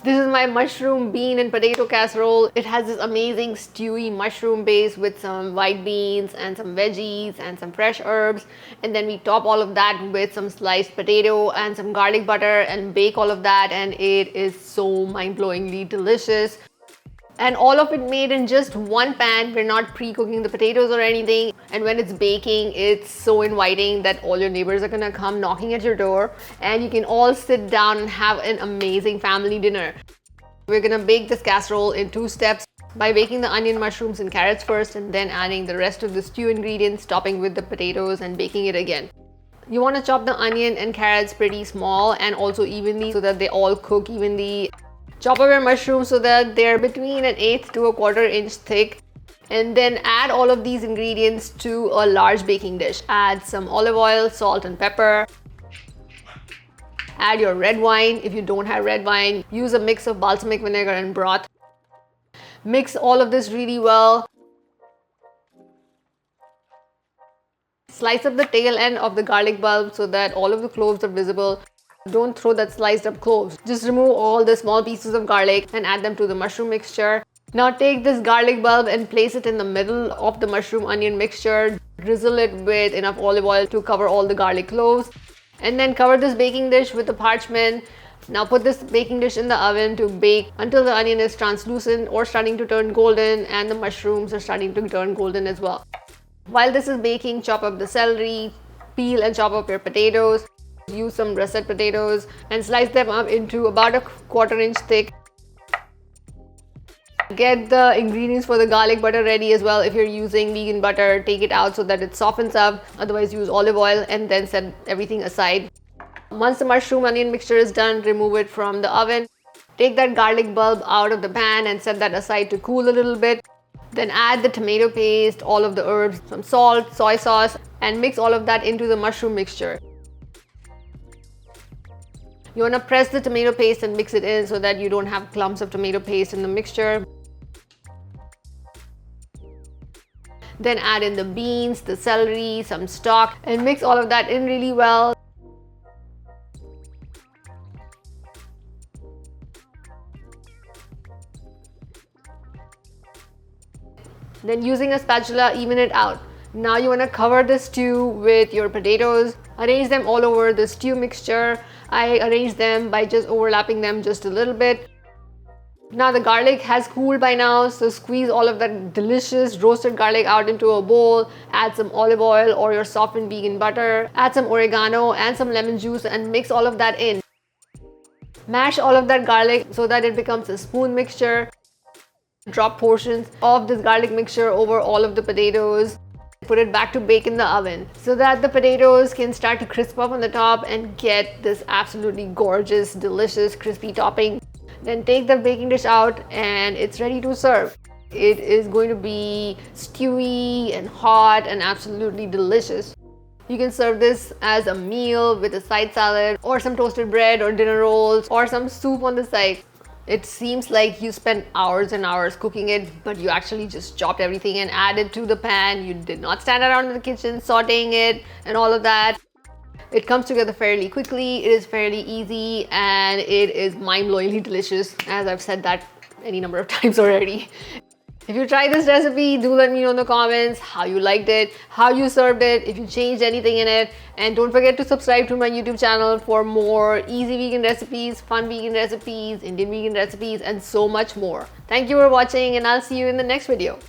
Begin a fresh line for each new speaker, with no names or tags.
This is my mushroom, bean and potato casserole. It has this amazing stewy mushroom base with some white beans and some veggies and some fresh herbs. And then we top all of that with some sliced potato and some garlic butter and bake all of that, and it is so mind-blowingly delicious. And all of it made in just one pan. We're not pre-cooking the potatoes or anything. And when it's baking, it's so inviting that all your neighbors are gonna come knocking at your door, and you can all sit down and have an amazing family dinner. We're gonna bake this casserole in 2 steps by baking the onion, mushrooms and carrots first, and then adding the rest of the stew ingredients, topping with the potatoes and baking it again. You wanna chop the onion and carrots pretty small and also evenly so that they all cook evenly. Chop up your mushrooms so that they're between 1/8 to 1/4 inch thick, and then add all of these ingredients to a large baking dish. Add some olive oil, salt and pepper. Add your red wine. If you don't have red wine, use a mix of balsamic vinegar and broth. Mix all of this really well. Slice up the tail end of the garlic bulb so that all of the cloves are visible. Don't throw that sliced up cloves. Just remove all the small pieces of garlic and add them to the mushroom mixture. Now take this garlic bulb and place it in the middle of the mushroom onion mixture. Drizzle it with enough olive oil to cover all the garlic cloves. And then cover this baking dish with a parchment. Now put this baking dish in the oven to bake until the onion is translucent or starting to turn golden, and the mushrooms are starting to turn golden as well. While this is baking, chop up the celery, peel and chop up your potatoes. Use some russet potatoes and slice them up into about 1/4 inch thick. Get the ingredients for the garlic butter ready as well. If you're using vegan butter, take it out so that it softens up. Otherwise, use olive oil and then set everything aside. Once the mushroom onion mixture is done, remove it from the oven. Take that garlic bulb out of the pan and set that aside to cool a little bit. Then add the tomato paste, all of the herbs, some salt, soy sauce, and mix all of that into the mushroom mixture. You want to press the tomato paste and mix it in so that you don't have clumps of tomato paste in the mixture. Then add in the beans, the celery, some stock, and mix all of that in really well. Then using a spatula, even it out. Now you want to cover the stew with your potatoes. Arrange them all over the stew mixture. I arrange them by just overlapping them just a little bit. Now the garlic has cooled by now, so squeeze all of that delicious roasted garlic out into a bowl. Add some olive oil or your softened vegan butter. Add some oregano and some lemon juice and mix all of that in. Mash all of that garlic so that it becomes a spoon mixture. Drop portions of this garlic mixture over all of the potatoes. Put it back to bake in the oven so that the potatoes can start to crisp up on the top and get this absolutely gorgeous, delicious, crispy topping. Then take the baking dish out and it's ready to serve. It is going to be stewy and hot and absolutely delicious. You can serve this as a meal with a side salad or some toasted bread or dinner rolls or some soup on the side. It seems like you spent hours and hours cooking it, but you actually just chopped everything and added to the pan. You did not stand around in the kitchen sauteing it and all of that. It comes together fairly quickly, it is fairly easy, and it is mind-blowingly delicious, as I've said that any number of times already. If you try this recipe, do let me know in the comments how you liked it, how you served it, if you changed anything in it. And don't forget to subscribe to my YouTube channel for more easy vegan recipes, fun vegan recipes, Indian vegan recipes, and so much more. Thank you for watching, and I'll see you in the next video.